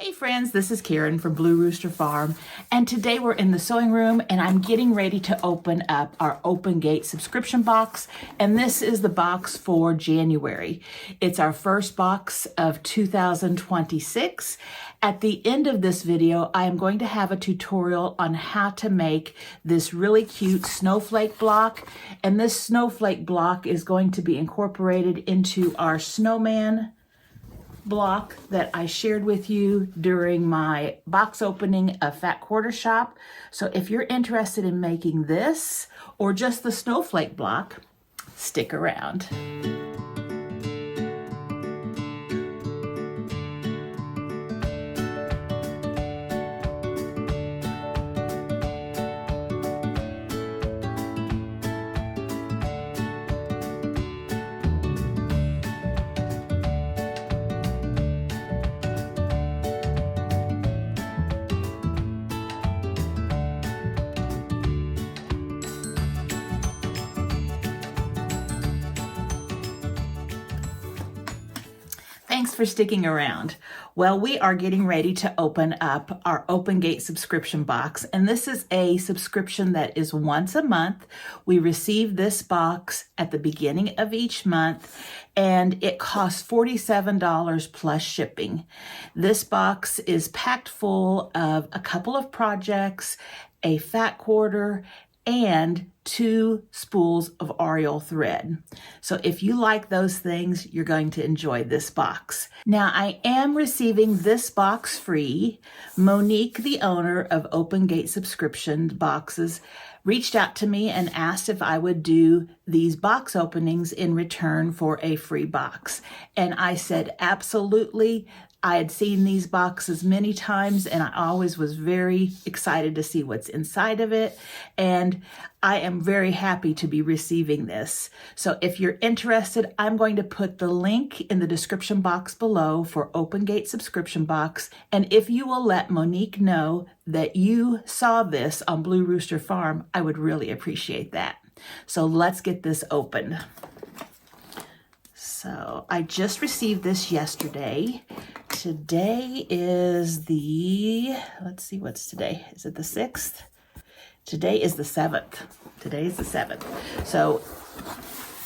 Hey friends, this is Karen from Blue Rooster Farm, and today we're in the sewing room and I'm getting ready to open up our Open Gate subscription box, and this is the box for January. It's our first box of 2026. At the end of this video, I am going to have a tutorial on how to make this really cute snowflake block, and this snowflake block is going to be incorporated into our snowman block that I shared with you during my box opening of Fat Quarter Shop. So if you're interested in making this or just the snowflake block, stick around. Thanks for sticking around. Well, we are getting ready to open up our Open Gate subscription box, and this is a subscription that is once a month. We receive this box at the beginning of each month, and it costs $47 plus shipping. This box is packed full of a couple of projects, a fat quarter, and 2 spools of Ariel thread. So if you like those things, you're going to enjoy this box. Now, I am receiving this box free. Monique, the owner of Open Gate subscription boxes, reached out to me and asked if I would do these box openings in return for a free box. And I said, absolutely. I had seen these boxes many times and I always was very excited to see what's inside of it. And I am very happy to be receiving this. So if you're interested, I'm going to put the link in the description box below for Open Gate subscription box. And if you will let Monique know that you saw this on Blue Rooster Farm, I would really appreciate that. So let's get this open. So I just received this yesterday. Today is the, let's see, what's today? Is it the 6th? Today is the 7th. Today is the 7th. So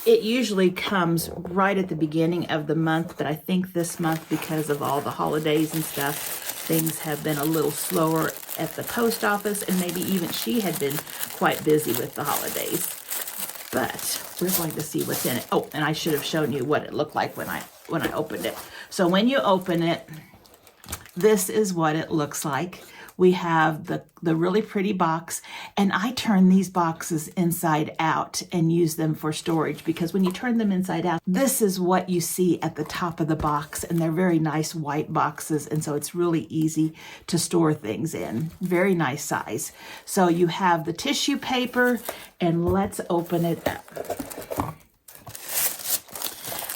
it usually comes right at the beginning of the month, but I think this month, because of all the holidays and stuff, things have been a little slower at the post office, and maybe even she had been quite busy with the holidays. But we're going to see what's in it. Oh, and I should have shown you what it looked like when I opened it. So when you open it, this is what it looks like. We have the really pretty box, and I turn these boxes inside out and use them for storage, because when you turn them inside out, this is what you see at the top of the box, and they're very nice white boxes, and so it's really easy to store things in. Very nice size. So you have the tissue paper, and let's open it up.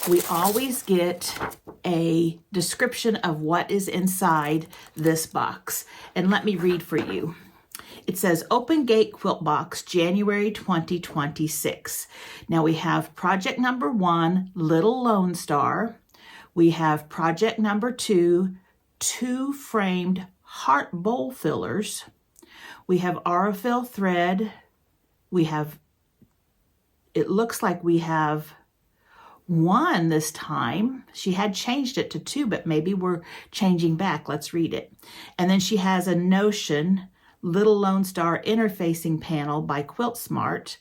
We always get a description of what is inside this box. And let me read for you. It says Open Gate Quilt Box, January 2026. Now we have project number 1, Little Lone Star. We have project number 2, 2 framed heart bowl fillers. We have Aurifil thread. We have, it looks like we have 1 this time. She had changed it to 2, but maybe we're changing back. Let's read it. And then she has a Notion Little Lone Star interfacing panel by Quilt Smart.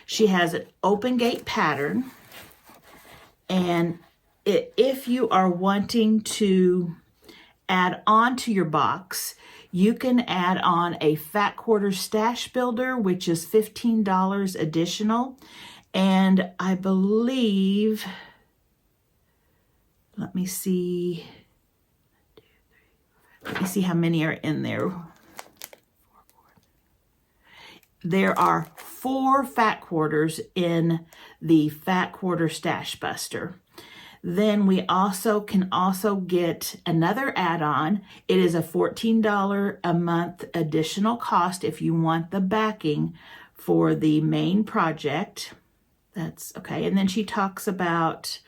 She has an Open Gate pattern. And if you are wanting to add on to your box, you can add on a Fat Quarter stash builder, which is $15 additional. And I believe, let me see how many are in there. There are 4 fat quarters in the Fat Quarter Stash Buster. Then we can also get another add-on. It is a $14 a month additional cost if you want the backing for the main project. That's okay. And then she talks about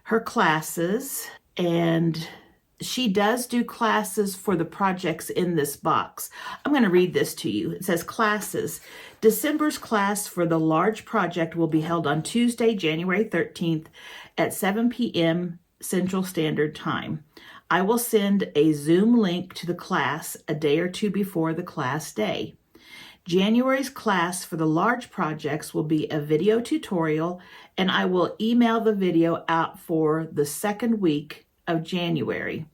her classes, and she does do classes for the projects in this box. I'm going to read this to you. It says classes. December's class for the large project will be held on Tuesday, January 13th at 7 p.m. Central Standard Time. I will send a Zoom link to the class a day or two before the class day. January's class for the large projects will be a video tutorial, and I will email the video out for the second week of January.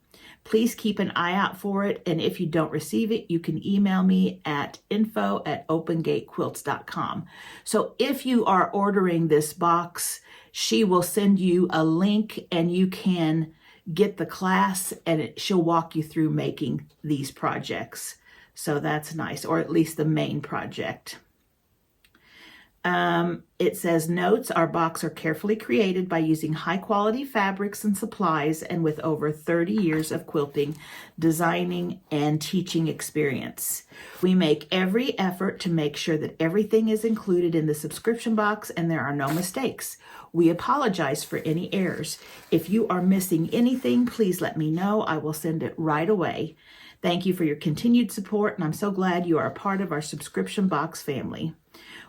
Please keep an eye out for it, and if you don't receive it, you can email me at info@opengatequilts.com. So if you are ordering this box, she will send you a link and you can get the class, and she'll walk you through making these projects. So that's nice, or at least the main project. It says notes, our box are carefully created by using high quality fabrics and supplies and with over 30 years of quilting, designing, and teaching experience. We make every effort to make sure that everything is included in the subscription box and there are no mistakes. We apologize for any errors. If you are missing anything, please let me know. I will send it right away. Thank you for your continued support, and I'm so glad you are a part of our subscription box family.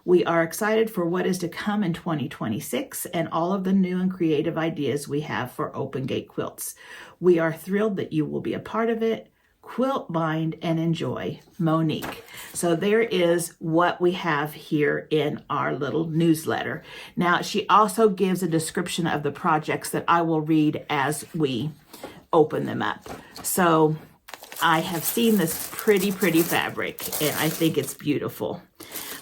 We are excited for what is to come in 2026 and all of the new and creative ideas we have for Open Gate Quilts. We are thrilled that you will be a part of it. Quilt, bind, and enjoy, Monique. So there is what we have here in our little newsletter. Now, she also gives a description of the projects that I will read as we open them up. So I have seen this pretty fabric, and I think it's beautiful.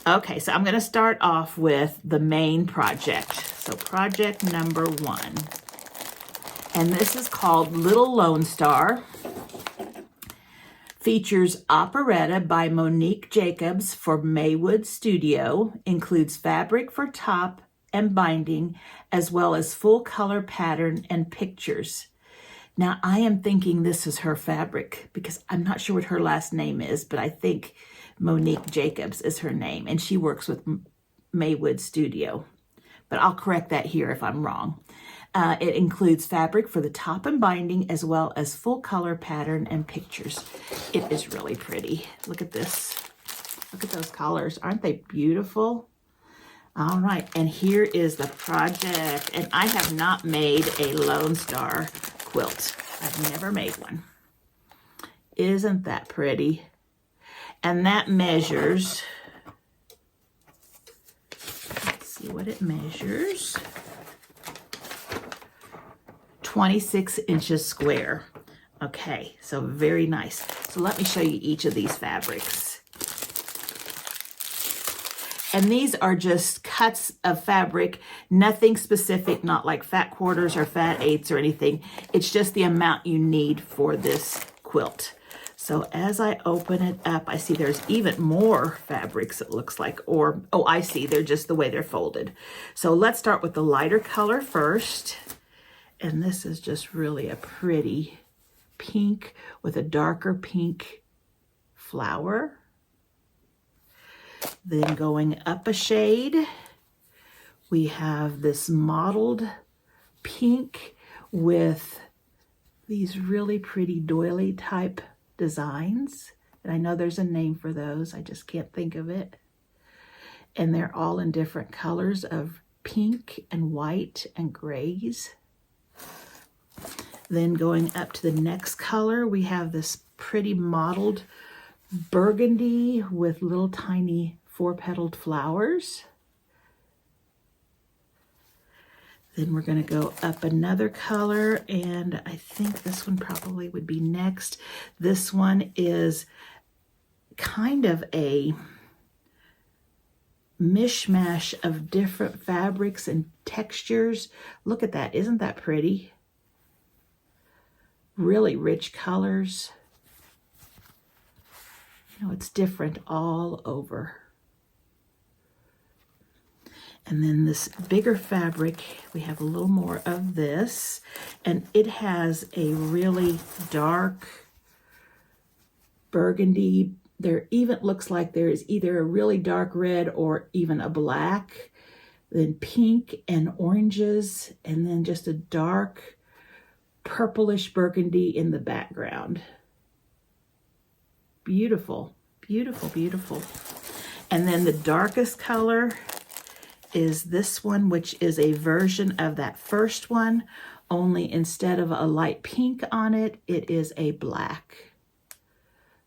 Okay, so I'm going to start off with the main project. So project number 1. And this is called Little Lone Star. Features operetta by Monique Jacobs for Maywood Studio. Includes fabric for top and binding, as well as full color pattern and pictures. Now, I am thinking this is her fabric because I'm not sure what her last name is, but I think Monique Jacobs is her name, and she works with Maywood Studio. But I'll correct that here if I'm wrong. It includes fabric for the top and binding, as well as full color pattern and pictures. It is really pretty. Look at this. Look at those colors. Aren't they beautiful? All right, and here is the project. And I have not made a Lone Star quilt. I've never made one. Isn't that pretty? And that measures, let's see what it measures, 26 inches square. Okay, so very nice. So let me show you each of these fabrics. And these are just cuts of fabric, nothing specific, not like fat quarters or fat eighths or anything. It's just the amount you need for this quilt. So as I open it up, I see there's even more fabrics, it looks like, or, oh, I see, they're just the way they're folded. So let's start with the lighter color first. And this is just really a pretty pink with a darker pink flower. Then going up a shade, we have this mottled pink with these really pretty doily type designs. And I know there's a name for those, I just can't think of it. And they're all in different colors of pink and white and grays. Then going up to the next color, we have this pretty mottled burgundy with little tiny 4-petaled flowers. Then we're going to go up another color, and I think this one probably would be next. This one is kind of a mishmash of different fabrics and textures. Look at that. Isn't that pretty? Really rich colors. You know, it's different all over. And then this bigger fabric, we have a little more of this, and it has a really dark burgundy. There even looks like there is either a really dark red or even a black, then pink and oranges, and then just a dark purplish burgundy in the background. Beautiful, beautiful, beautiful. And then the darkest color is this one, which is a version of that first one, only instead of a light pink on it, it is a black.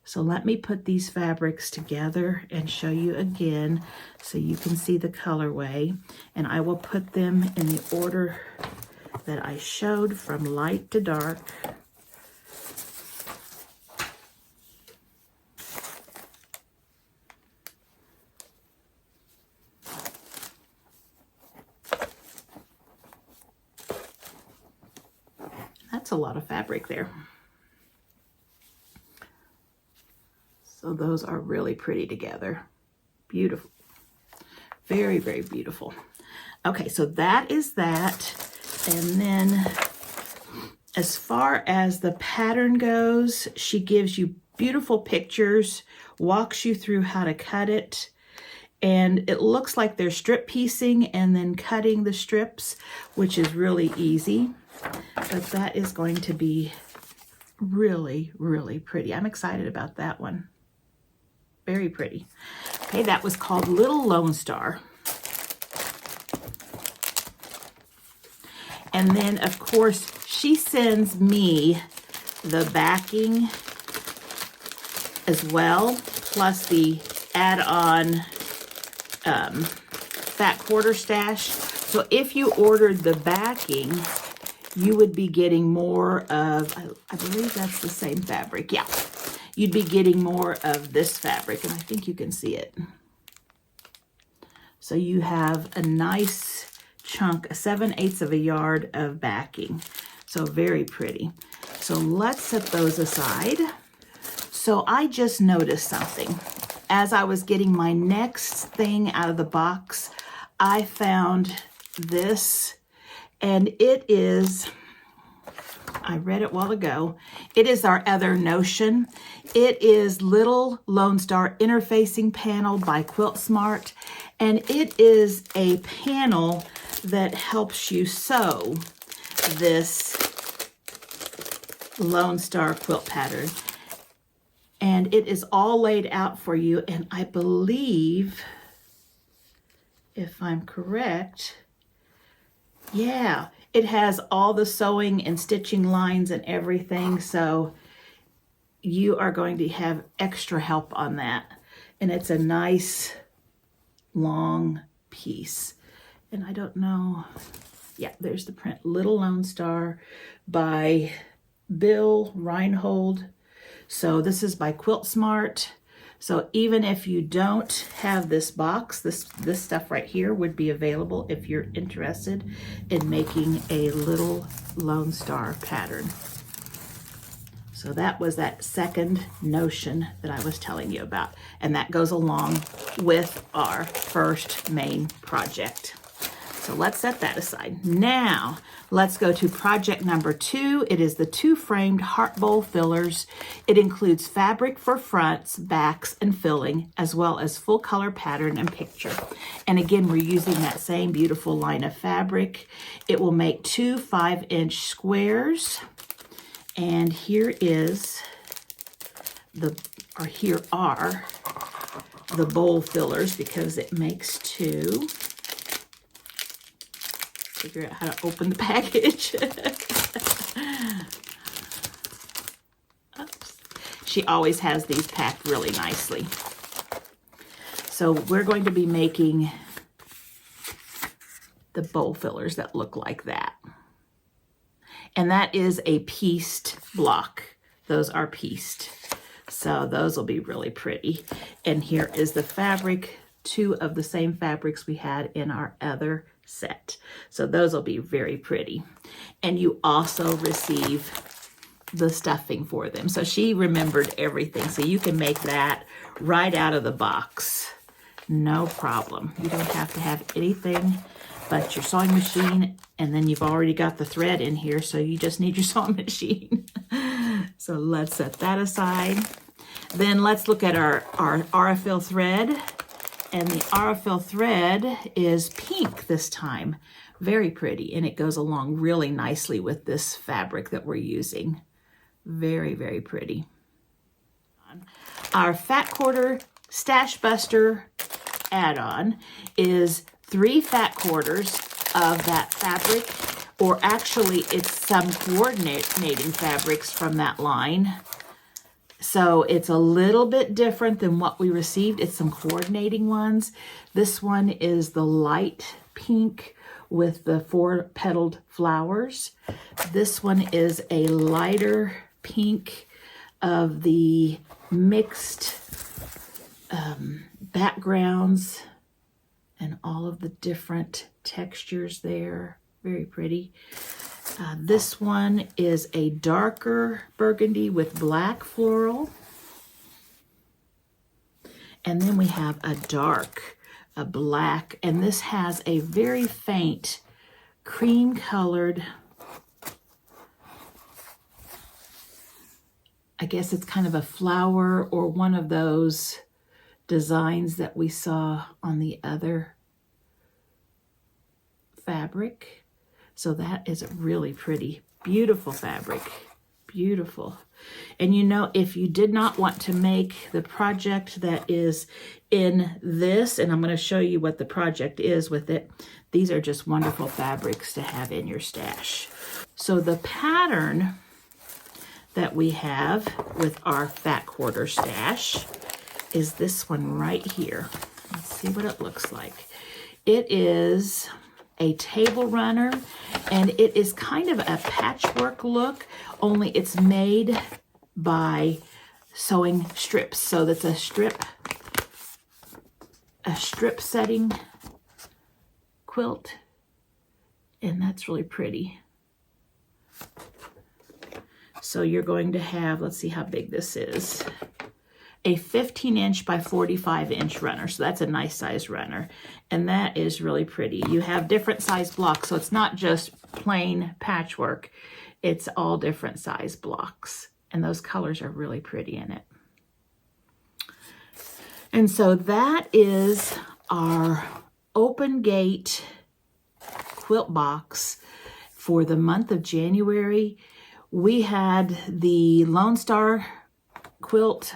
So let me put these fabrics together and show you again so you can see the colorway. And I will put them in the order that I showed from light to dark. That's a lot of fabric there. So those are really pretty together. Beautiful. Very, very beautiful. Okay, so that is that. And then as far as the pattern goes, she gives you beautiful pictures, walks you through how to cut it. And it looks like they're strip piecing and then cutting the strips, which is really easy. But that is going to be really, really pretty. I'm excited about that one. Very pretty. Okay, that was called Little Lone Star. And then, of course, she sends me the backing as well, plus the add-on fat quarter stash. So if you ordered the backing, you would be getting more of, I believe that's the same fabric. Yeah, you'd be getting more of this fabric, and I think you can see it. So you have a nice chunk, 7/8 of a yard of backing. So very pretty. So let's set those aside. So I just noticed something. As I was getting my next thing out of the box, I found this, and it is, I read it a while ago, it is our other notion. It is Little Lone Star Interfacing Panel by Quilt Smart, and it is a panel that helps you sew this Lone Star quilt pattern. And it is all laid out for you, and I believe, if I'm correct, yeah, it has all the sewing and stitching lines and everything, so you are going to have extra help on that. And it's a nice long piece. And I don't know, yeah, there's the print, Little Lone Star by Bill Reinhold. So this is by Quilt Smart. So even if you don't have this box, this stuff right here would be available if you're interested in making a Little Lone Star pattern. So that was that second notion that I was telling you about. And that goes along with our first main project. So let's set that aside. Now, let's go to project number 2. It is the 2 framed heart bowl fillers. It includes fabric for fronts, backs, and filling, as well as full color pattern and picture. And again, we're using that same beautiful line of fabric. It will make 2 5-inch squares. And here are the bowl fillers, because it makes 2. Figure out how to open the package. Oops. She always has these packed really nicely. So we're going to be making the bowl fillers that look like that. And that is a pieced block. Those are pieced. So those will be really pretty. And here is the fabric, 2 of the same fabrics we had in our other set. So those will be very pretty. And you also receive the stuffing for them. So she remembered everything. So you can make that right out of the box. No problem. You don't have to have anything but your sewing machine, and then you've already got the thread in here, so you just need your sewing machine. So let's set that aside. Then let's look at our Aurifil thread. And the Aurifil thread is pink this time. Very pretty, and it goes along really nicely with this fabric that we're using. Very, very pretty. Our Fat Quarter Stash Buster add-on is 3 fat quarters of that fabric, or actually it's some coordinating fabrics from that line. So it's a little bit different than what we received. It's some coordinating ones. This one is the light pink with the 4-petaled flowers. This one is a lighter pink of the mixed backgrounds and all of the different textures there. Very pretty. This one is a darker burgundy with black floral. And then we have a dark, a black, and this has a very faint cream colored, I guess it's kind of a flower or one of those designs that we saw on the other fabric. So that is a really pretty, beautiful fabric. Beautiful. And you know, if you did not want to make the project that is in this, and I'm going to show you what the project is with it, these are just wonderful fabrics to have in your stash. So the pattern that we have with our Fat Quarter stash is this one right here. Let's see what it looks like. It is a table runner, and it is kind of a patchwork look, only it's made by sewing strips. So that's a strip setting quilt, and that's really pretty. So you're going to have, let's see how big this is, a 15-inch by 45-inch runner. So that's a nice size runner. And that is really pretty. You have different size blocks, so it's not just plain patchwork. It's all different size blocks. And those colors are really pretty in it. And so that is our Open Gate quilt box for the month of January. We had the Lone Star quilt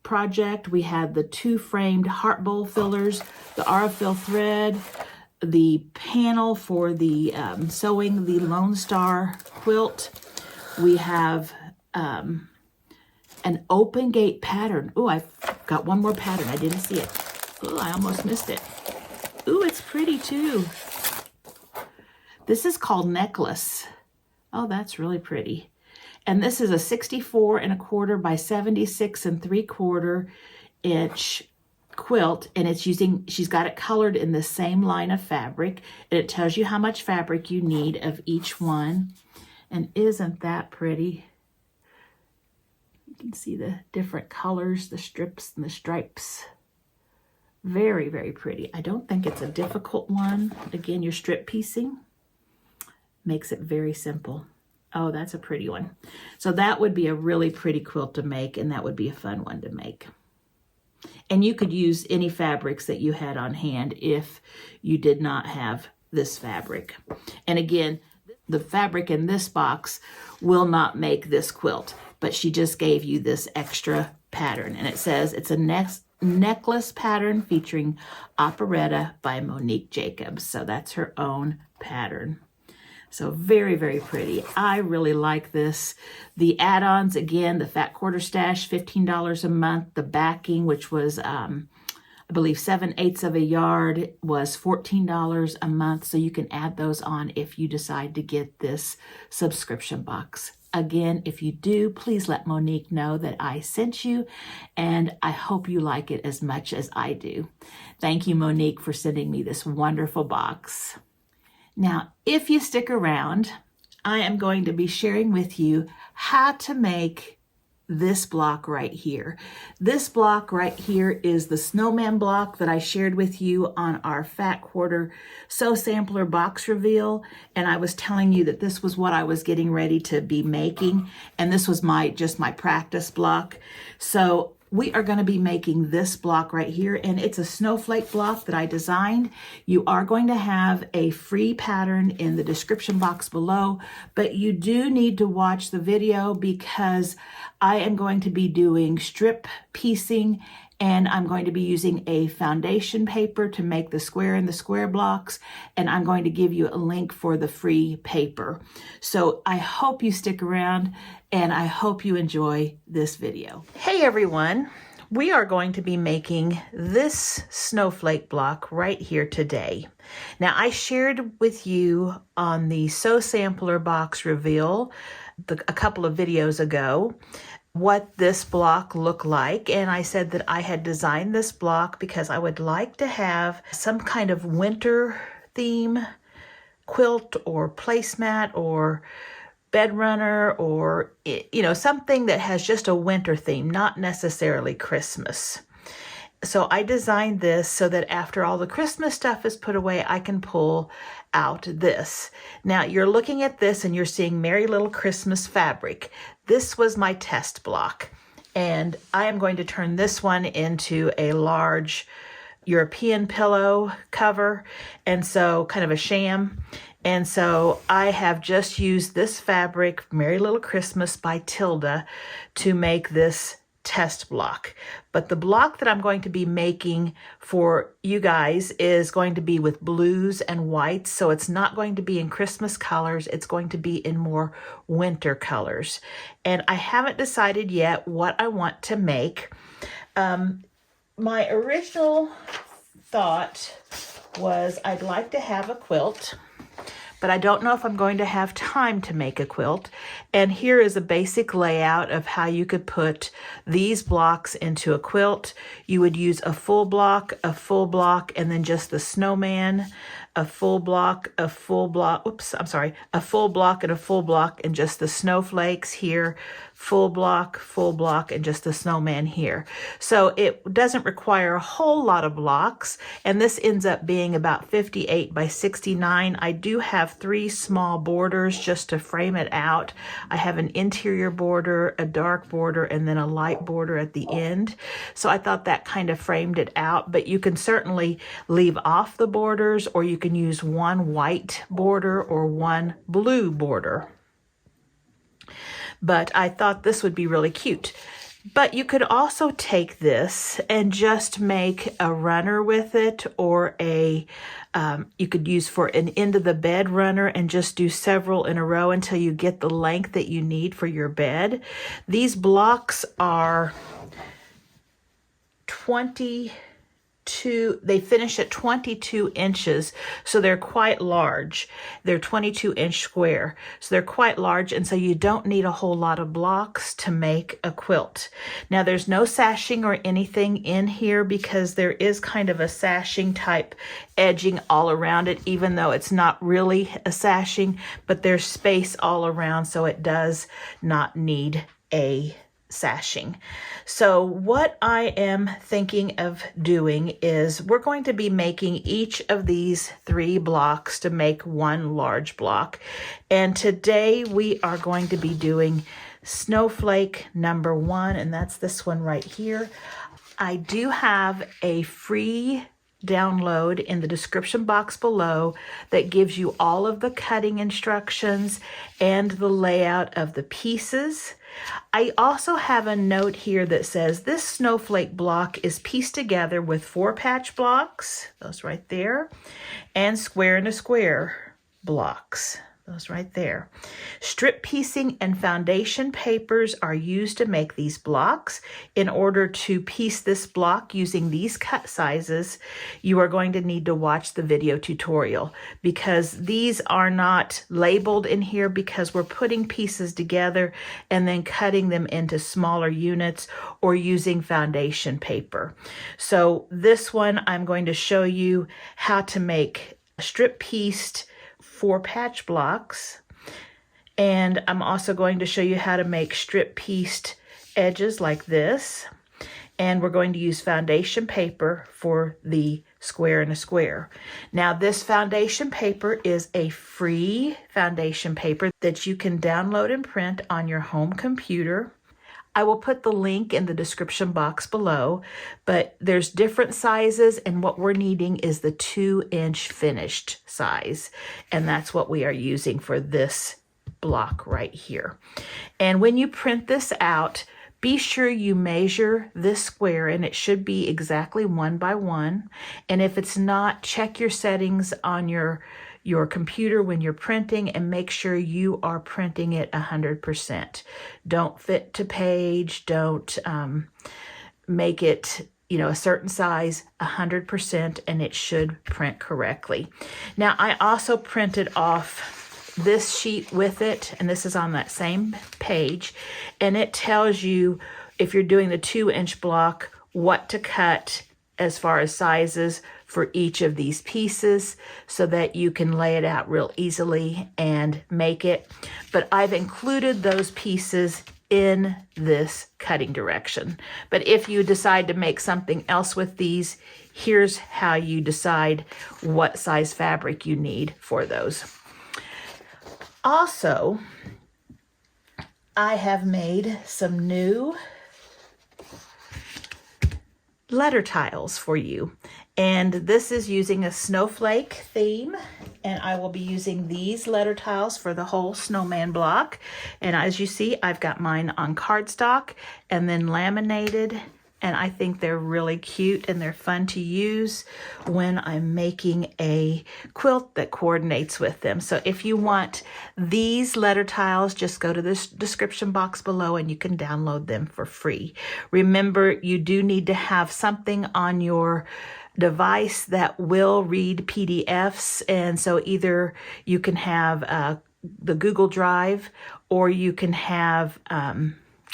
project. We had the 2 framed heart bowl fillers, the Aurifil thread, the panel for the sewing the Lone Star quilt. We have an Open Gate pattern. Oh, I've got one more pattern. I didn't see it. Oh, I almost missed it. Ooh, it's pretty too. This is called Necklace. Oh, that's really pretty. And this is a 64 1/4 by 76 3/4 inch quilt, and it's using, she's got it colored in the same line of fabric, and it tells you how much fabric you need of each one. And isn't that pretty? You can see the different colors, the strips and the stripes. Very, very pretty. I don't think it's a difficult one. Again, your strip piecing makes it very simple. Oh, that's a pretty one. So that would be a really pretty quilt to make, and that would be a fun one to make. And you could use any fabrics that you had on hand if you did not have this fabric. And again, the fabric in this box will not make this quilt, but she just gave you this extra pattern. And it says it's a necklace pattern featuring Operetta by Monique Jacobs. So that's her own pattern. So very, very pretty. I really like this. The add-ons, again, the Fat Quarter Stash, $15 a month. The backing, which was, I believe, 7/8 of a yard, was $14 a month. So you can add those on if you decide to get this subscription box. Again, if you do, please let Monique know that I sent you, and I hope you like it as much as I do. Thank you, Monique, for sending me this wonderful box. Now, if you stick around, I am going to be sharing with you how to make this block right here. This block right here is the Snowman block that I shared with you on our Fat Quarter Sew Sampler box reveal. And I was telling you that this was what I was getting ready to be making. And this was just my practice block. So we are going to be making this block right here, and it's a snowflake block that I designed. You are going to have a free pattern in the description box below, but you do need to watch the video because I am going to be doing strip piecing, and I'm going to be using a foundation paper to make the square and the square blocks, and I'm going to give you a link for the free paper. So I hope you stick around, and I hope you enjoy this video. Hey everyone, we are going to be making this snowflake block right here today. Now I shared with you on the Sew Sampler box reveal a couple of videos ago what this block looked like, and I said that I had designed this block because I would like to have some kind of winter theme quilt or placemat or bed runner, or something that has just a winter theme, not necessarily Christmas. So I designed this so that after all the Christmas stuff is put away, I can pull out this. Now you're looking at this and you're seeing Merry Little Christmas fabric. This was my test block, and I am going to turn this one into a large European pillow cover, and so kind of a sham. And so I have just used this fabric, Merry Little Christmas by Tilda, to make this test block. But the block that I'm going to be making for you guys is going to be with blues and whites. So it's not going to be in Christmas colors. It's going to be in more winter colors. And I haven't decided yet what I want to make. My original thought was I'd like to have a quilt, but I don't know if I'm going to have time to make a quilt. And here is a basic layout of how you could put these blocks into a quilt. You would use a full block, and then just the snowman, a full block, a full block, a full block and a full block, and just the snowflakes here, full block, and just the snowman here. So it doesn't require a whole lot of blocks, and this ends up being about 58 by 69. I do have 3 small borders just to frame it out. I have an interior border, a dark border, and then a light border at the end. So I thought that kind of framed it out, but you can certainly leave off the borders, or you can use one white border or one blue border. But I thought this would be really cute. But you could also take this and just make a runner with it, or you could use for an end of the bed runner and just do several in a row until you get the length that you need for your bed. These blocks are 22, they finish at 22 inches, so they're quite large. They're 22-inch square, so they're quite large, and so you don't need a whole lot of blocks to make a quilt. Now there's no sashing or anything in here because there is kind of a sashing type edging all around it, even though it's not really a sashing, but there's space all around, so it does not need a sashing. So what I am thinking of doing is we're going to be making each of these 3 blocks to make one large block. And today we are going to be doing snowflake number 1, and that's this one right here. I do have a free download in the description box below that gives you all of the cutting instructions and the layout of the pieces. I also have a note here that says this snowflake block is pieced together with 4 patch blocks, those right there, and square and a square blocks. Those right there. Strip piecing and foundation papers are used to make these blocks. In order to piece this block using these cut sizes, you are going to need to watch the video tutorial because these are not labeled in here because we're putting pieces together and then cutting them into smaller units or using foundation paper. So this one, I'm going to show you how to make strip pieced 4 patch blocks, and I'm also going to show you how to make strip pieced edges like this, and we're going to use foundation paper for the square and a square. Now this foundation paper is a free foundation paper that you can download and print on your home computer. I will put the link in the description box below, but there's different sizes, and what we're needing is the 2-inch finished size, and that's what we are using for this block right here. And when you print this out, be sure you measure this square, and it should be exactly 1 by 1. And if it's not, check your settings on your computer when you're printing and make sure you are printing it 100%. Don't fit to page, don't make it a certain size, 100%, and it should print correctly. Now, I also printed off this sheet with it, and this is on that same page, and it tells you, if you're doing the 2-inch block, what to cut as far as sizes for each of these pieces so that you can lay it out real easily and make it. But I've included those pieces in this cutting direction. But if you decide to make something else with these, here's how you decide what size fabric you need for those. Also, I have made some new letter tiles for you. And this is using a snowflake theme, and I will be using these letter tiles for the whole snowman block. And as you see, I've got mine on cardstock and then laminated, and I think they're really cute and they're fun to use when I'm making a quilt that coordinates with them. So if you want these letter tiles, just go to this description box below and you can download them for free. Remember, you do need to have something on your device that will read PDFs, and so either you can have the Google Drive, or you can have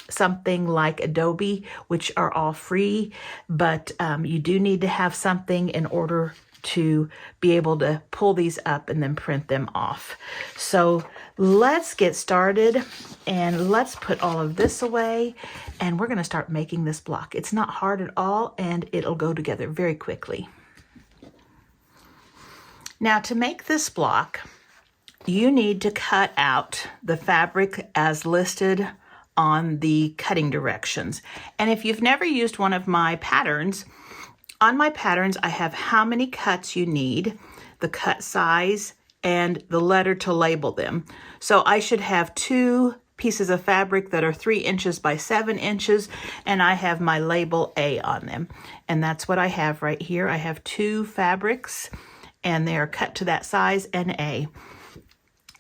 something like Adobe, which are all free, but you do need to have something in order to be able to pull these up and then print them off. So let's get started, and let's put all of this away, and we're going to start making this block. It's not hard at all, and it'll go together very quickly. Now, to make this block, you need to cut out the fabric as listed on the cutting directions. And if you've never used one of my patterns, on my patterns I have how many cuts you need, the cut size, and the letter to label them. So I should have 2 pieces of fabric that are 3 inches by 7 inches, and I have my label A on them. And that's what I have right here. I have 2 fabrics, and they are cut to that size and A.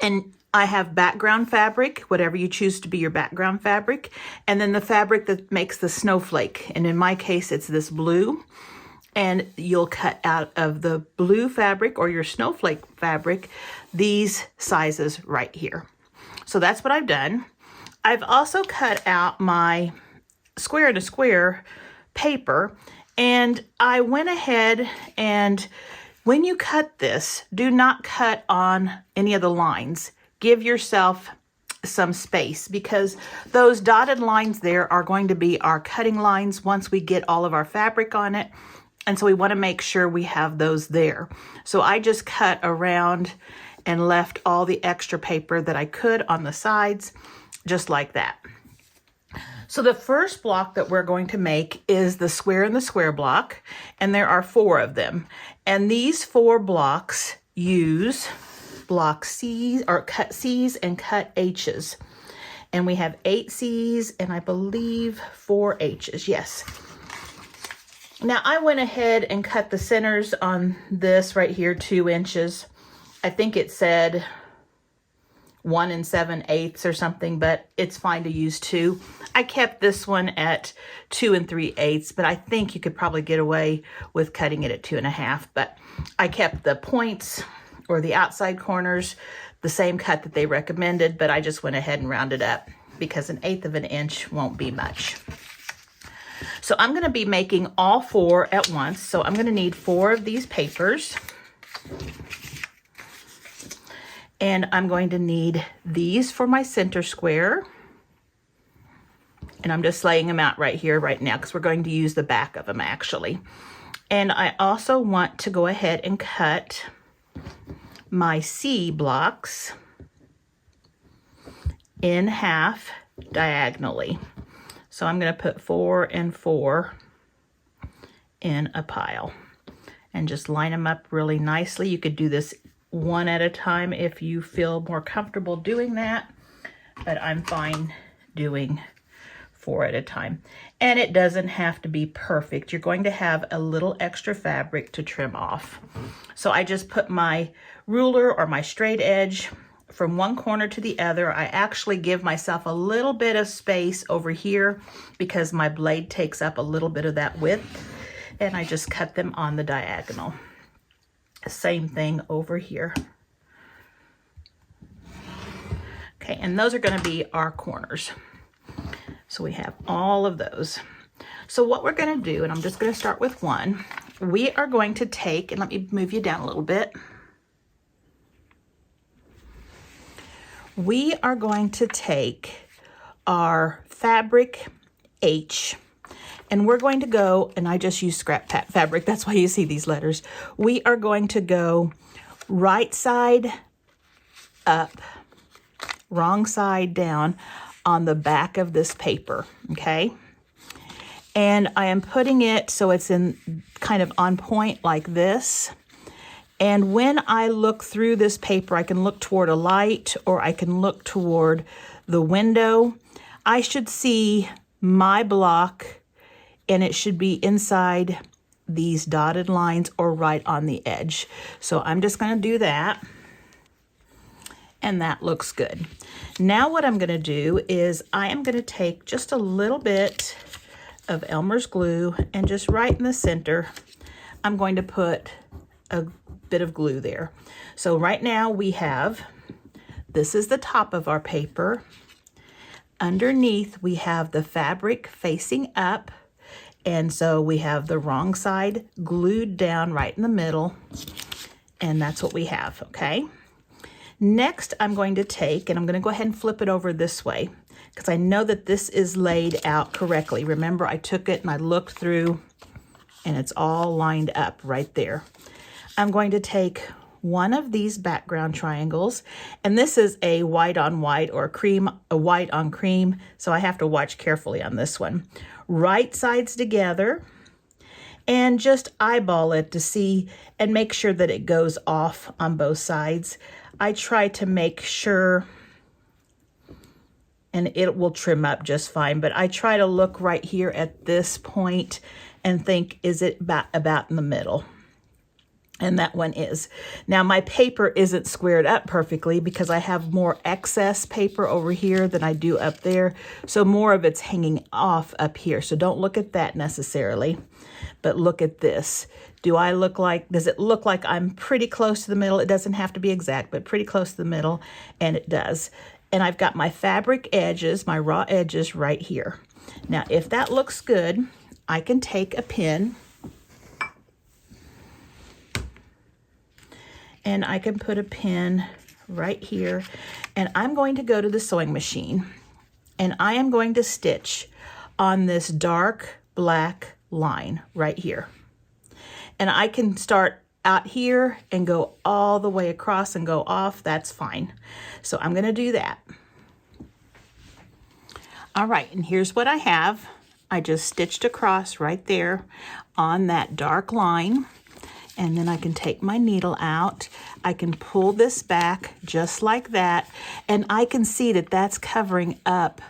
And I have background fabric, whatever you choose to be your background fabric, and then the fabric that makes the snowflake. And in my case, it's this blue. And you'll cut out of the blue fabric or your snowflake fabric these sizes right here. So that's what I've done. I've also cut out my square to square paper, and I went ahead, and when you cut this, do not cut on any of the lines. Give yourself some space, because those dotted lines there are going to be our cutting lines once we get all of our fabric on it. And so we want to make sure we have those there. So I just cut around and left all the extra paper that I could on the sides, just like that. So the first block that we're going to make is the square in the square block, and there are 4 of them. And these 4 blocks use block C's, or cut C's and cut H's. And we have 8 C's and I believe 4 H's, yes. Now I went ahead and cut the centers on this right here 2 inches. I think it said 1 7/8 or something, but it's fine to use 2. I kept this one at 2 3/8, but I think you could probably get away with cutting it at 2 1/2. But I kept the points, or the outside corners, the same cut that they recommended, but I just went ahead and rounded up because 1/8 of an inch won't be much. So I'm going to be making all 4 at once. So I'm going to need 4 of these papers. And I'm going to need these for my center square. And I'm just laying them out right here right now because we're going to use the back of them actually. And I also want to go ahead and cut my C blocks in half diagonally. So I'm going to put 4 and 4 in a pile and just line them up really nicely. You could do this one at a time if you feel more comfortable doing that, but I'm fine doing 4 at a time. And it doesn't have to be perfect. You're going to have a little extra fabric to trim off. So I just put my ruler or my straight edge from one corner to the other. I actually give myself a little bit of space over here because my blade takes up a little bit of that width, and I just cut them on the diagonal. Same thing over here. Okay, and those are going to be our corners. So we have all of those. So what we're going to do, and I'm just going to start with one, we are going to take, and let me move you down a little bit. We are going to take our fabric H, and we're going to go, and I just use scrap fabric, that's why you see these letters. We are going to go right side up, wrong side down on the back of this paper, okay? And I am putting it so it's in kind of on point like this. And when I look through this paper, I can look toward a light or I can look toward the window. I should see my block, and it should be inside these dotted lines or right on the edge. So I'm just going to do that. And that looks good. Now what I'm going to do is I am going to take just a little bit of Elmer's glue, and just right in the center, I'm going to put a bit of glue there. So right now we have, this is the top of our paper. Underneath we have the fabric facing up, and so we have the wrong side glued down right in the middle, and that's what we have, okay? Next, I'm going to take, and I'm going to go ahead and flip it over this way because I know that this is laid out correctly. Remember, I took it and I looked through, and it's all lined up right there. I'm going to take one of these background triangles, and this is a white on white or a white on cream, so I have to watch carefully on this one. Right sides together, and just eyeball it to see and make sure that it goes off on both sides. I try to make sure, and it will trim up just fine, but I try to look right here at this point and think, is it about in the middle? And that one is. Now my paper isn't squared up perfectly because I have more excess paper over here than I do up there. So more of it's hanging off up here. So don't look at that necessarily, but look at this. Does it look like I'm pretty close to the middle? It doesn't have to be exact, but pretty close to the middle, and it does. And I've got my fabric edges, my raw edges right here. Now, if that looks good, I can take a pin and I can put a pin right here, and I'm going to go to the sewing machine, and I am going to stitch on this dark black line right here. And I can start out here and go all the way across and go off. That's fine. So I'm going to do that. All right, and here's what I have. I just stitched across right there on that dark line. And then I can take my needle out. I can pull this back just like that. And I can see that that's covering up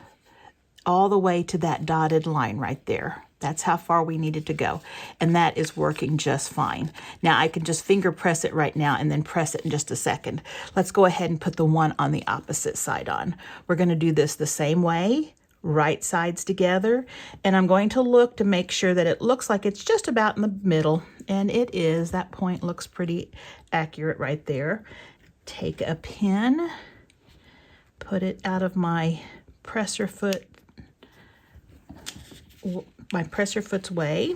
all the way to that dotted line right there. That's how far we needed to go. And that is working just fine. Now I can just finger press it right now and then press it in just a second. Let's go ahead and put the one on the opposite side on. We're going to do this the same way, right sides together. And I'm going to look to make sure that it looks like it's just about in the middle. And it is. That point looks pretty accurate right there. Take a pin, put it out of my presser foot's way.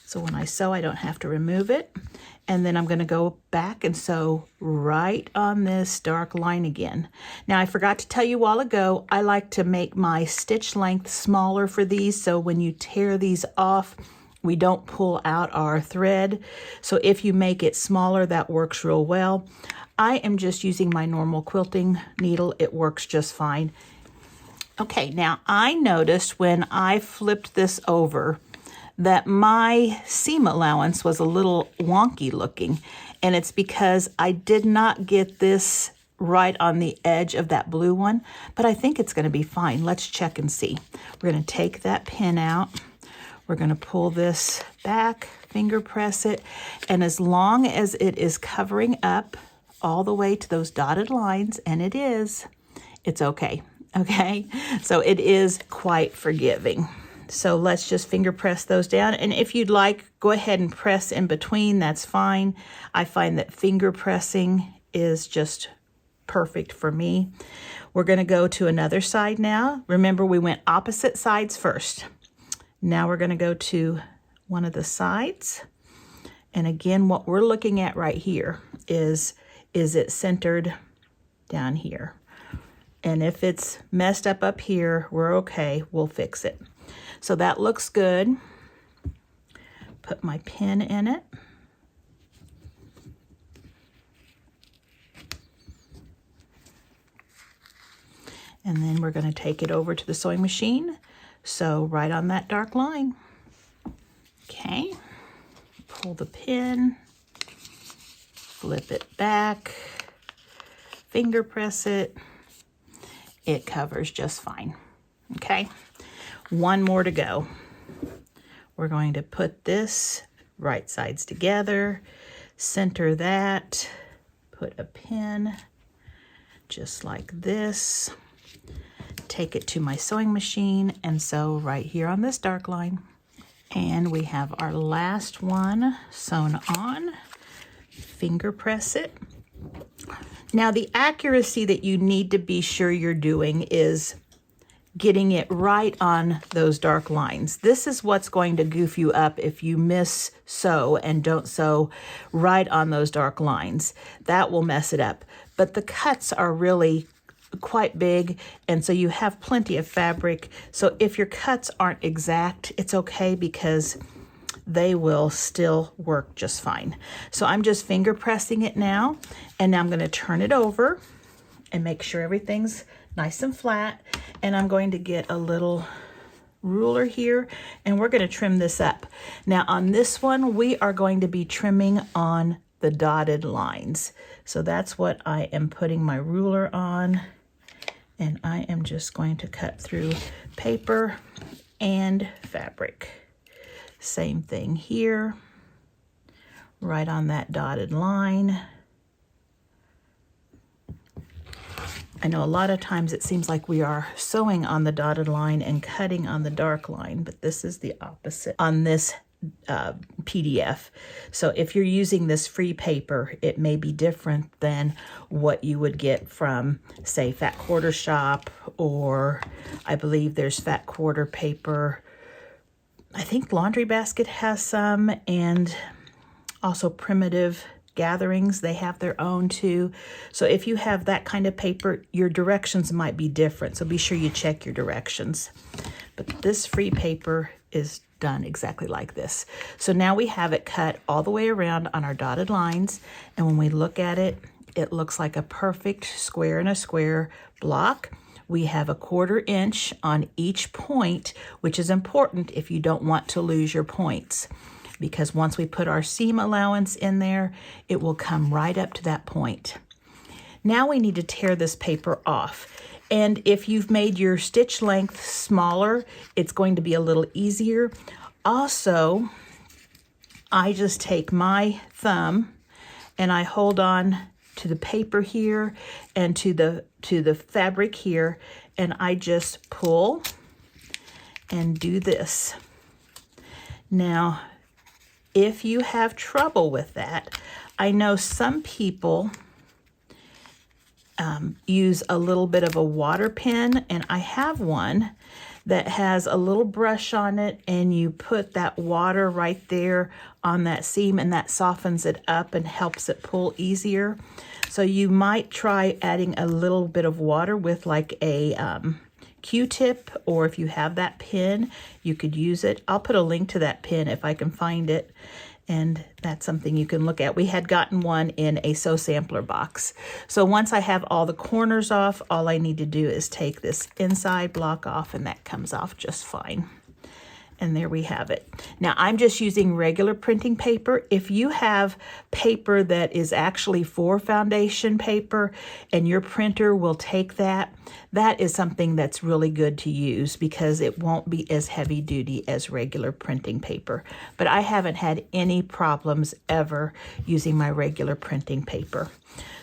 So when I sew, I don't have to remove it. And then I'm going to go back and sew right on this dark line again. Now, I forgot to tell you a while ago, I like to make my stitch length smaller for these, so when you tear these off, we don't pull out our thread. So if you make it smaller, that works real well. I am just using my normal quilting needle. It works just fine. Okay, now I noticed when I flipped this over that my seam allowance was a little wonky looking, and it's because I did not get this right on the edge of that blue one, but I think it's going to be fine. Let's check and see. We're going to take that pin out. We're going to pull this back, finger press it, and as long as it is covering up all the way to those dotted lines, and it is, it's okay. Okay, so it is quite forgiving. So let's just finger press those down. And if you'd like, go ahead and press in between, that's fine. I find that finger pressing is just perfect for me. We're gonna go to another side now. Remember, we went opposite sides first. Now we're gonna go to one of the sides. And again, what we're looking at right here is it centered down here? And if it's messed up here, we're okay, we'll fix it. So that looks good. Put my pin in it. And then we're going to take it over to the sewing machine. So right on that dark line. Okay, pull the pin, flip it back, finger press it. It covers just fine. Okay, one more to go. We're going to put this right sides together, center that, put a pin just like this, take it to my sewing machine and sew right here on this dark line. And we have our last one sewn on. Finger press it. Now the accuracy that you need to be sure you're doing is getting it right on those dark lines. This is what's going to goof you up if you miss sew and don't sew right on those dark lines. That will mess it up. But the cuts are really quite big, and so you have plenty of fabric. So if your cuts aren't exact, it's okay because they will still work just fine. So I'm just finger pressing it now, and now I'm going to turn it over and make sure everything's nice and flat. And I'm going to get a little ruler here, and we're going to trim this up. Now on this one, we are going to be trimming on the dotted lines. So that's what I am putting my ruler on, and I am just going to cut through paper and fabric. Same thing here, right on that dotted line. I know a lot of times it seems like we are sewing on the dotted line and cutting on the dark line, but this is the opposite on this PDF. So if you're using this free paper, it may be different than what you would get from, say, Fat Quarter Shop, or I believe there's Fat Quarter paper. I think Laundry Basket has some, and also Primitive Gatherings, they have their own too. So if you have that kind of paper, your directions might be different. So be sure you check your directions. But this free paper is done exactly like this. So now we have it cut all the way around on our dotted lines. And when we look at it, it looks like a perfect square in a square block. We have a 1/4 inch on each point, which is important if you don't want to lose your points, because once we put our seam allowance in there, it will come right up to that point. Now we need to tear this paper off. And if you've made your stitch length smaller, it's going to be a little easier. Also, I just take my thumb and I hold on to the paper here and to the fabric here, and I just pull and do this. Now, if you have trouble with that, I know some people use a little bit of a water pen, and I have one that has a little brush on it, and you put that water right there on that seam, and that softens it up and helps it pull easier. So you might try adding a little bit of water with like a Q-tip, or if you have that pin, you could use it. I'll put a link to that pin if I can find it, And that's something you can look at. We had gotten one in a Sew Sampler box. So once I have all the corners off, all I need to do is take this inside block off, and that comes off just fine. And there we have it. Now I'm just using regular printing paper. If you have paper that is actually for foundation paper and your printer will take that, that is something that's really good to use because it won't be as heavy duty as regular printing paper. But I haven't had any problems ever using my regular printing paper.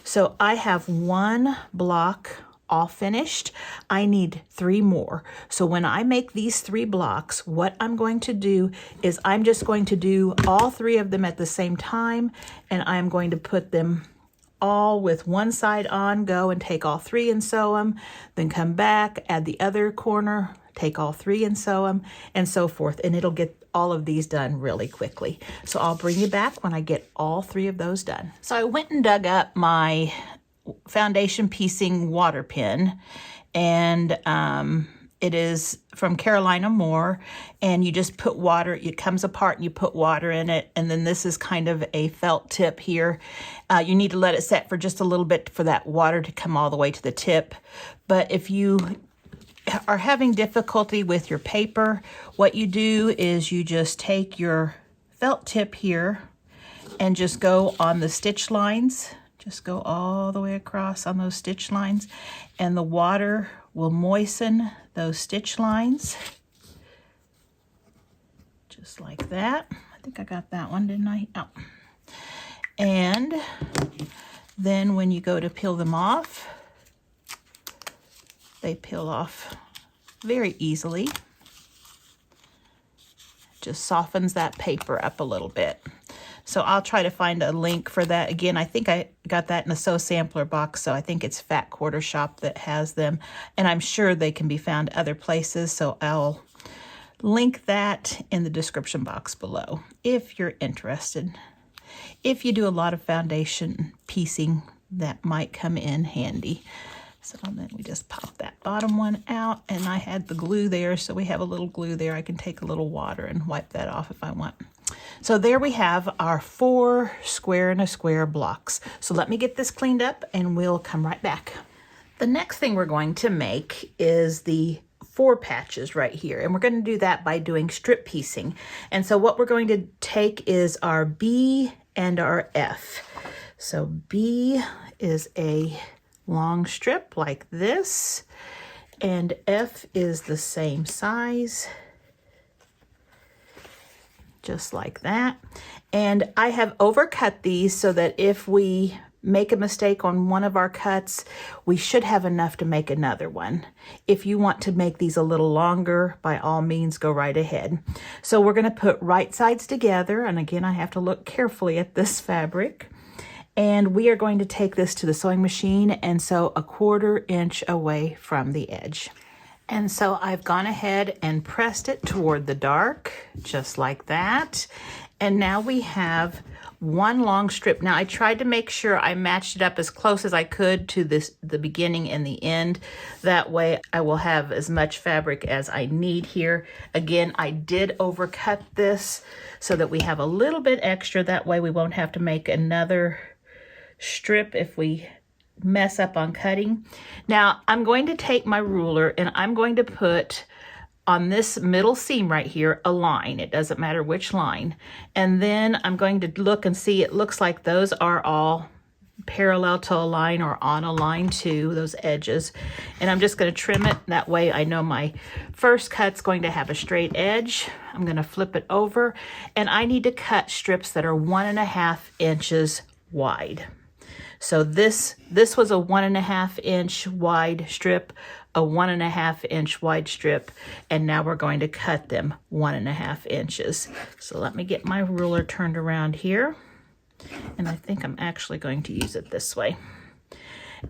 So I have one block all finished. I need 3 more. So when I make these 3 blocks, what I'm going to do is I'm just going to do all 3 of them at the same time, and I'm going to put them all with one side on, go and take all 3 and sew them, then come back, add the other corner, take all 3 and sew them, and so forth. And it'll get all of these done really quickly. So I'll bring you back when I get all 3 of those done. So I went and dug up my foundation piecing water pen, and it is from Carolina Moore, and you just put water, it comes apart and you put water in it, and then this is kind of a felt tip here. You need to let it set for just a little bit for that water to come all the way to the tip. But if you are having difficulty with your paper, what you do is you just take your felt tip here and just go on the stitch lines. Just go all the way across on those stitch lines, and the water will moisten those stitch lines. Just like that. I think I got that one, didn't I? Oh. And then when you go to peel them off, they peel off very easily. Just softens that paper up a little bit. So I'll try to find a link for that. Again, I think I got that in a Sew Sampler box, so I think it's Fat Quarter Shop that has them. And I'm sure they can be found other places, so I'll link that in the description box below if you're interested. If you do a lot of foundation piecing, that might come in handy. So then we just pop that bottom one out, and I had the glue there, so we have a little glue there. I can take a little water and wipe that off if I want. So there we have our 4 square and a square blocks. So let me get this cleaned up and we'll come right back. The next thing we're going to make is the 4 patches right here. And we're going to do that by doing strip piecing. And so what we're going to take is our B and our F. So B is a long strip like this, and F is the same size, just like that. And I have overcut these so that if we make a mistake on one of our cuts, we should have enough to make another one. If you want to make these a little longer, by all means, go right ahead. So we're going to put right sides together, and again, I have to look carefully at this fabric. And we are going to take this to the sewing machine and sew 1/4 inch away from the edge. And so I've gone ahead and pressed it toward the dark, just like that. And now we have one long strip. Now I tried to make sure I matched it up as close as I could to the beginning and the end. That way I will have as much fabric as I need here. Again, I did overcut this so that we have a little bit extra. That way we won't have to make another strip if we mess up on cutting. Now I'm going to take my ruler and I'm going to put on this middle seam right here a line. It doesn't matter which line. And then I'm going to look and see, it looks like those are all parallel to a line or on a line too, those edges. And I'm just going to trim it. That way I know my first cut's going to have a straight edge. I'm going to flip it over, and I need to cut strips that are 1.5 inches wide. So this was a 1.5 inch wide strip, a 1.5 inch wide strip, and now we're going to cut them 1.5 inches. So let me get my ruler turned around here, and I think I'm actually going to use it this way.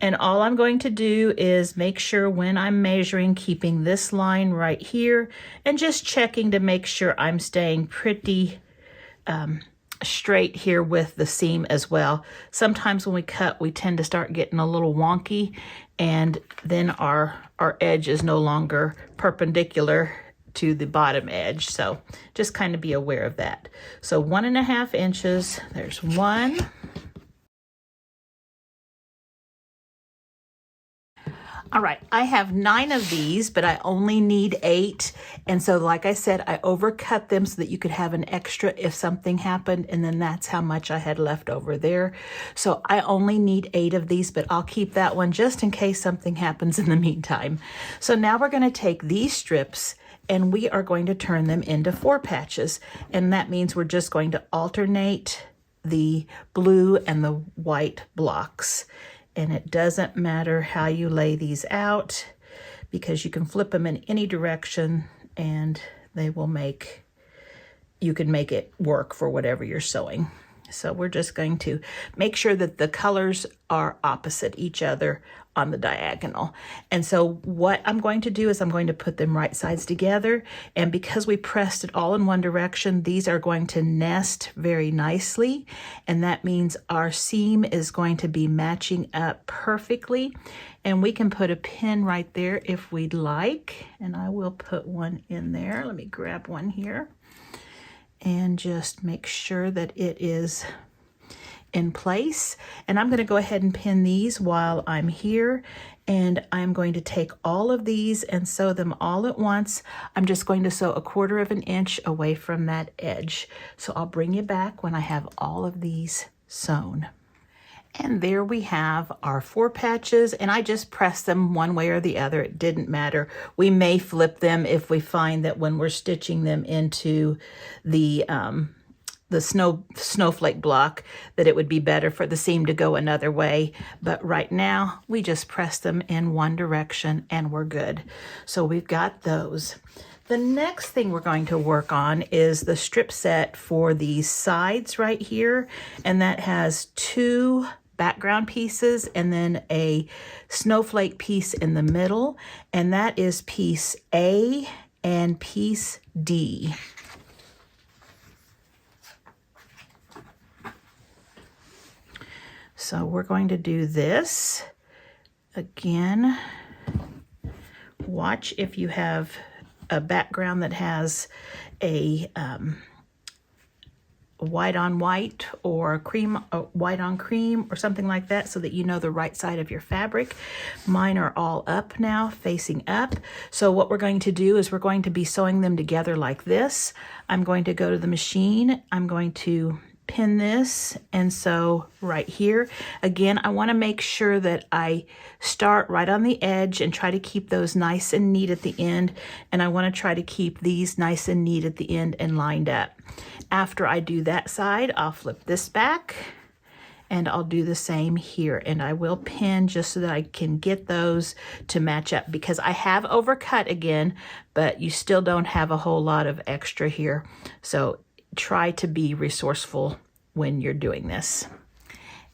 And all I'm going to do is make sure when I'm measuring, keeping this line right here, and just checking to make sure I'm staying pretty straight here with the seam as well. Sometimes when we cut, we tend to start getting a little wonky, and then our edge is no longer perpendicular to the bottom edge. So just kind of be aware of that. So 1.5 inches, there's 1. All right, I have 9 of these, but I only need 8. And so like I said, I overcut them so that you could have an extra if something happened, and then that's how much I had left over there. So I only need 8 of these, but I'll keep that one just in case something happens in the meantime. So now we're gonna take these strips and we are going to turn them into 4 patches. And that means we're just going to alternate the blue and the white blocks. And it doesn't matter how you lay these out because you can flip them in any direction and they will you can make it work for whatever you're sewing. So we're just going to make sure that the colors are opposite each other on the diagonal. And so what I'm going to do is I'm going to put them right sides together. And because we pressed it all in one direction, these are going to nest very nicely. And that means our seam is going to be matching up perfectly. And we can put a pin right there if we'd like. And I will put one in there. Let me grab one here and just make sure that it is in place. And I'm going to go ahead and pin these while I'm here. And I'm going to take all of these and sew them all at once. I'm just going to sew 1/4 inch away from that edge. So I'll bring you back when I have all of these sewn. And there we have our 4 patches, and I just pressed them one way or the other. It didn't matter. We may flip them if we find that when we're stitching them into the snowflake block that it would be better for the seam to go another way. But right now we just press them in one direction and we're good. So we've got those. The next thing we're going to work on is the strip set for these sides right here, and that has 2 background pieces and then a snowflake piece in the middle, and that is piece A and piece D. So we're going to do this again. Watch if you have a background that has a white on white or white on cream or something like that, so that you know the right side of your fabric. Mine are all up now, facing up. So what we're going to do is we're going to be sewing them together like this. I'm going to go to the machine. I'm going to pin this and sew right here. Again, I want to make sure that I start right on the edge and try to keep those nice and neat at the end. And I want to try to keep these nice and neat at the end and lined up. After I do that side, I'll flip this back and I'll do the same here. And I will pin just so that I can get those to match up, because I have overcut again, but you still don't have a whole lot of extra here. So try to be resourceful when you're doing this.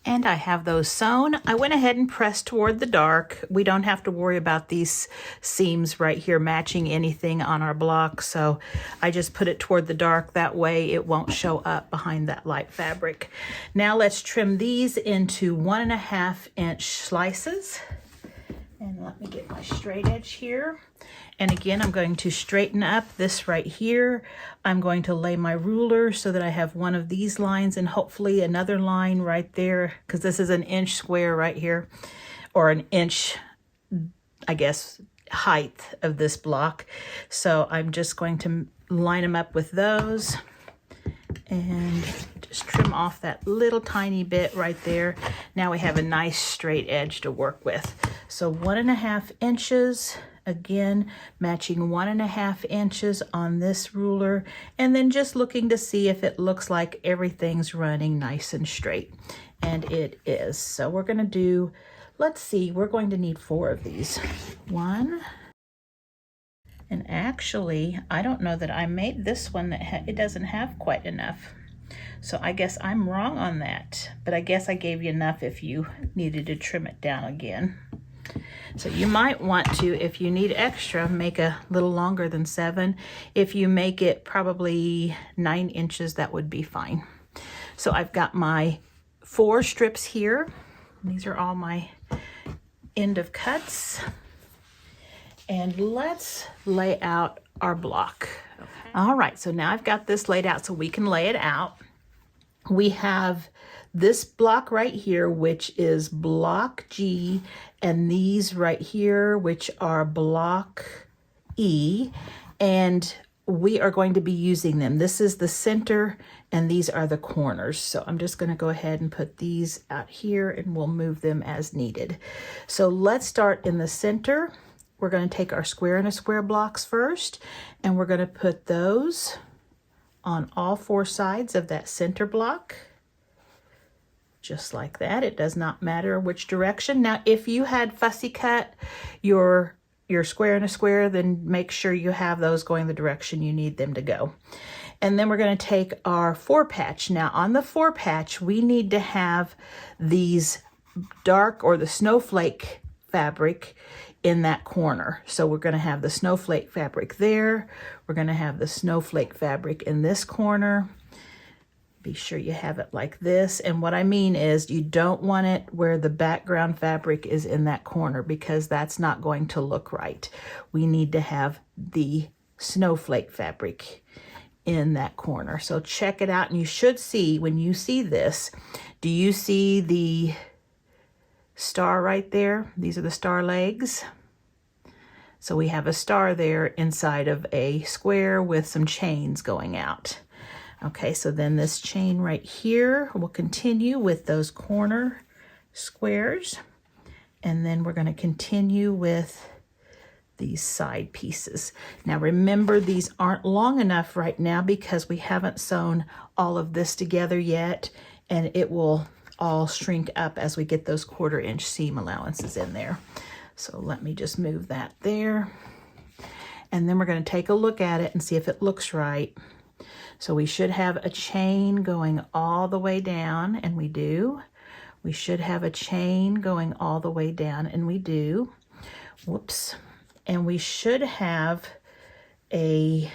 And I have those sewn. I went ahead and pressed toward the dark. We don't have to worry about these seams right here matching anything on our block. So I just put it toward the dark. That way it won't show up behind that light fabric. Now let's trim these into 1.5 inch slices. And let me get my straight edge here. And again, I'm going to straighten up this right here. I'm going to lay my ruler so that I have one of these lines and hopefully another line right there, because this is 1 inch square right here, or 1 inch, I guess, height of this block. So I'm just going to line them up with those and just trim off that little tiny bit right there. Now we have a nice straight edge to work with. So 1.5 inches, again, matching 1.5 inches on this ruler, and then just looking to see if it looks like everything's running nice and straight. And it is. So we're going to do, let's see, we're going to need 4 of these. 1. And actually, I don't know that I made this one that it doesn't have quite enough. So I guess I'm wrong on that, but I guess I gave you enough if you needed to trim it down again. So you might want to, if you need extra, make a little longer than 7. If you make it probably 9 inches, that would be fine. So I've got my 4 strips here. These are all my end of cuts. And let's lay out our block. Okay. All right, so now I've got this laid out so we can lay it out. We have this block right here, which is block G, and these right here, which are block E, and we are going to be using them. This is the center and these are the corners. So I'm just going to go ahead and put these out here and we'll move them as needed. So let's start in the center. We're going to take our square and a square blocks first, and we're going to put those on all four sides of that center block. Just like that. It does not matter which direction. Now, if you had fussy cut your square and a square, then make sure you have those going the direction you need them to go. And then we're going to take our 4-patch. Now on the 4-patch, we need to have these dark or the snowflake fabric in that corner. So we're going to have the snowflake fabric there. We're going to have the snowflake fabric in this corner. Be sure you have it like this. And what I mean is you don't want it where the background fabric is in that corner, because that's not going to look right. We need to have the snowflake fabric in that corner. So check it out, and you should see, when you see this, do you see the star right there? These are the star legs. So we have a star there inside of a square with some chains going out. Okay, so then this chain right here will continue with those corner squares. And then we're going to continue with these side pieces. Now remember, these aren't long enough right now because we haven't sewn all of this together yet, and it will all shrink up as we get those 1/4 inch seam allowances in there. So let me just move that there. And then we're going to take a look at it and see if it looks right. So we should have a chain going all the way down, and we do. We should have a chain going all the way down, and we do. Whoops. And we should have a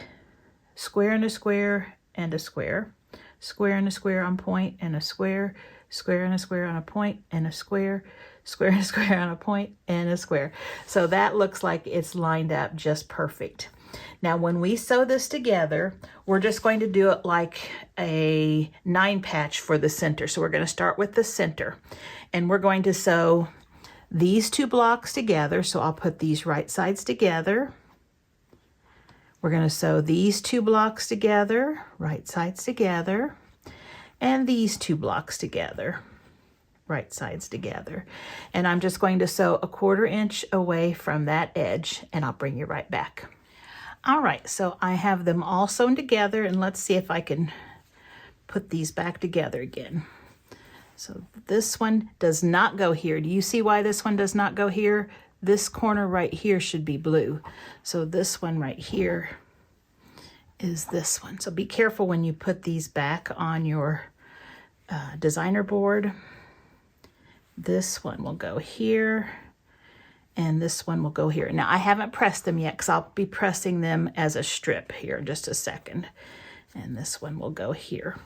square and a square and a square, square and a square on point and a square, square and a square on a point and a square, square and a square on a point and a square. So that looks like it's lined up just perfect. Now, when we sew this together, we're just going to do it like a 9-patch for the center. So we're going to start with the center, and we're going to sew these 2 blocks together. So I'll put these right sides together. We're going to sew these 2 blocks together, right sides together, and these 2 blocks together, right sides together. And I'm just going to sew a 1/4 inch away from that edge, and I'll bring you right back. All right, so I have them all sewn together, and let's see if I can put these back together again. So this one does not go here. Do you see why this one does not go here? This corner right here should be blue. So this one right here is this one. So be careful when you put these back on your designer board. This one will go here, and this one will go here. Now I haven't pressed them yet because I'll be pressing them as a strip here in just a second. And this one will go here.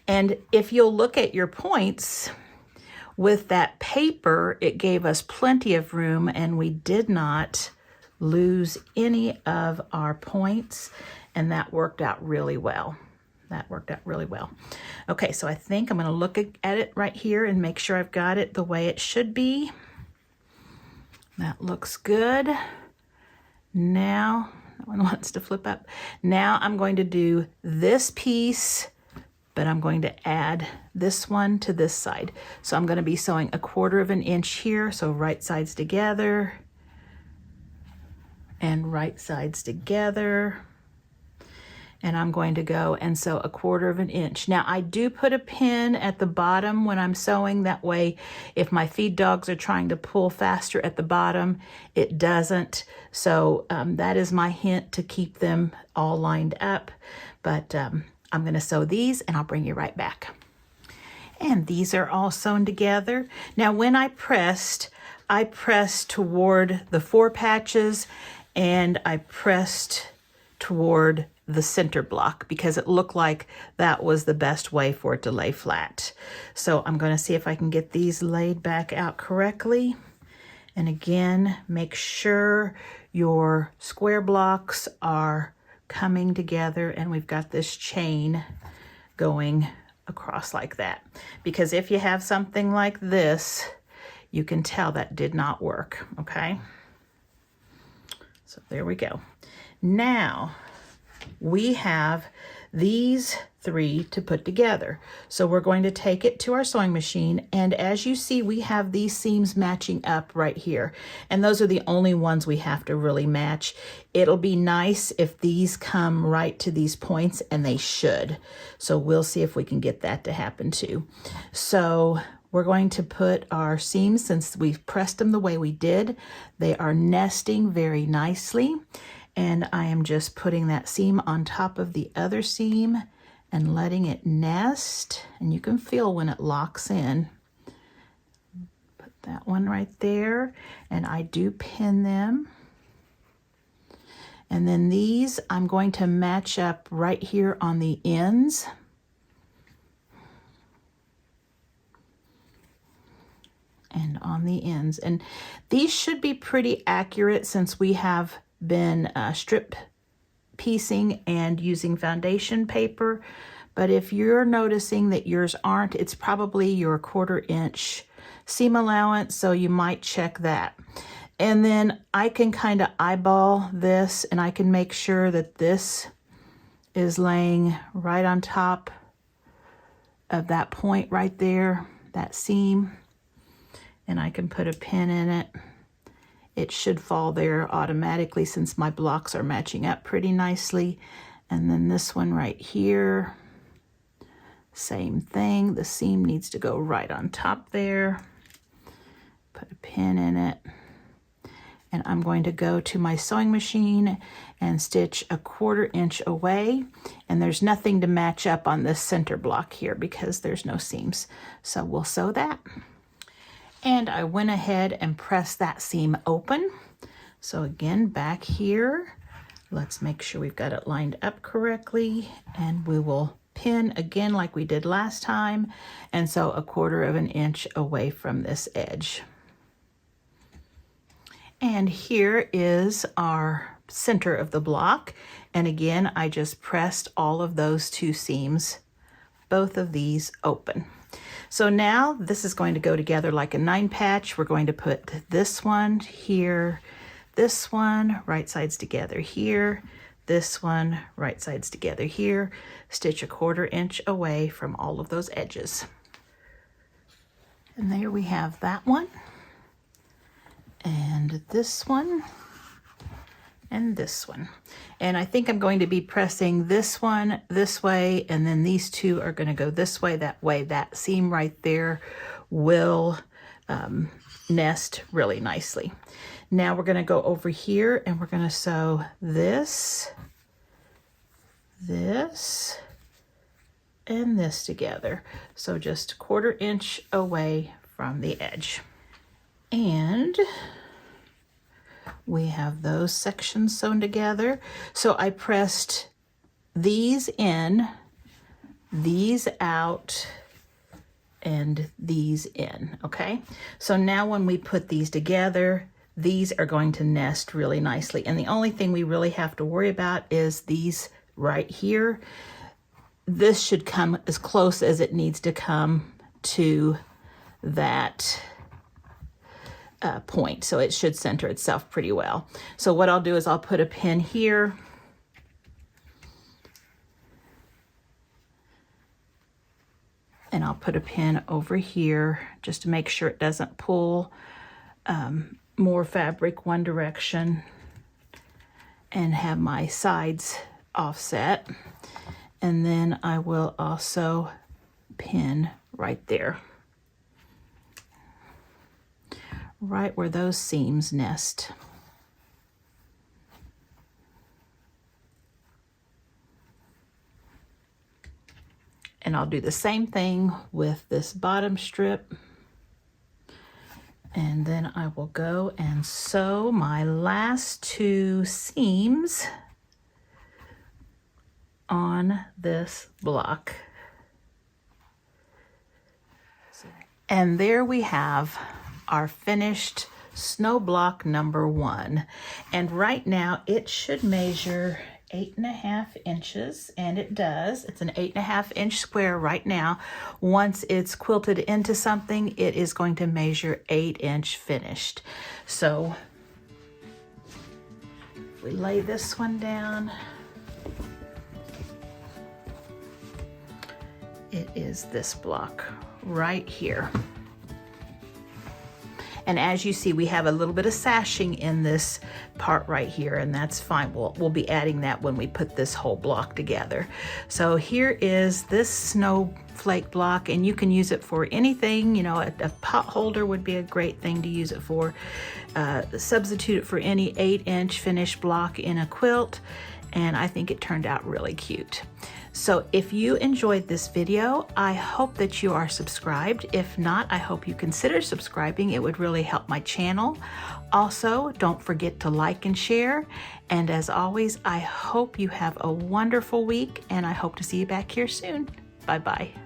And if you'll look at your points, with that paper, it gave us plenty of room, and we did not lose any of our points, and that worked out really well. That worked out really well. Okay, so I think I'm going to look at it right here and make sure I've got it the way it should be. That looks good. Now, that one wants to flip up. Now I'm going to do this piece, but I'm going to add this one to this side. So I'm going to be sewing a 1/4 inch here. So right sides together and right sides together. And I'm going to go and sew a 1/4 inch. Now I do put a pin at the bottom when I'm sewing. That way, if my feed dogs are trying to pull faster at the bottom, it doesn't. So that is my hint to keep them all lined up. But I'm going to sew these, and I'll bring you right back. And these are all sewn together. Now when I pressed toward the 4 patches, and I pressed toward the center block because it looked like that was the best way for it to lay flat. So I'm going to see if I can get these laid back out correctly. And again, make sure your square blocks are coming together and we've got this chain going across like that. Because if you have something like this, you can tell that did not work, okay? So there we go. Now we have these 3 to put together. So we're going to take it to our sewing machine, and as you see, we have these seams matching up right here, and those are the only ones we have to really match. It'll be nice if these come right to these points, and they should. So we'll see if we can get that to happen too. So we're going to put our seams, since we've pressed them the way we did, they are nesting very nicely. And I am just putting that seam on top of the other seam and letting it nest. And you can feel when it locks in. Put that one right there. And I do pin them. And then these I'm going to match up right here on the ends. And on the ends. And these should be pretty accurate since we have been strip piecing and using foundation paper. But if you're noticing that yours aren't, it's probably your 1/4 inch seam allowance, so you might check that. And then I can kind of eyeball this, and I can make sure that this is laying right on top of that point right there, that seam, and I can put a pin in it. It should fall there automatically since my blocks are matching up pretty nicely. And then this one right here, same thing. The seam needs to go right on top there. Put a pin in it. And I'm going to go to my sewing machine and stitch a 1/4 inch away. And there's nothing to match up on this center block here because there's no seams. So we'll sew that. And I went ahead and pressed that seam open. So again, back here, let's make sure we've got it lined up correctly, and we will pin again like we did last time, and sew a 1/4 inch away from this edge. And here is our center of the block. And again, I just pressed all of those 2 seams, both of these open. So now this is going to go together like a 9 patch. We're going to put this one here, this one, right sides together here, this one, right sides together here, stitch a 1/4 inch away from all of those edges. And there we have that one, and this one, and this one. And I think I'm going to be pressing this one this way, and then these 2 are going to go this way. That way that seam right there will nest really nicely. Now we're going to go over here and we're going to sew this, this, and this together. So just 1/4 inch away from the edge. And we have those sections sewn together. So I pressed these in, these out, and these in, okay? So now when we put these together, these are going to nest really nicely. And the only thing we really have to worry about is these right here. This should come as close as it needs to come to that point, so it should center itself pretty well. So what I'll do is I'll put a pin here, and I'll put a pin over here just to make sure it doesn't pull more fabric one direction, and have my sides offset. And then I will also pin right there, right where those seams nest. And I'll do the same thing with this bottom strip. And then I will go and sew my last 2 seams on this block. And there we have our finished Snow Block number 1. And right now it should measure 8.5 inches, and it does. It's an 8.5 inch square right now. Once it's quilted into something, it is going to measure 8-inch finished. So if we lay this one down, it is this block right here. And as you see, we have a little bit of sashing in this part right here, and that's fine. We'll be adding that when we put this whole block together. So here is this snowflake block, and you can use it for anything. You know, a pot holder would be a great thing to use it for. Substitute it for any 8-inch finished block in a quilt, and I think it turned out really cute. So if you enjoyed this video, I hope that you are subscribed. If not, I hope you consider subscribing. It would really help my channel. Also, don't forget to like and share. And as always, I hope you have a wonderful week, and I hope to see you back here soon. Bye-bye.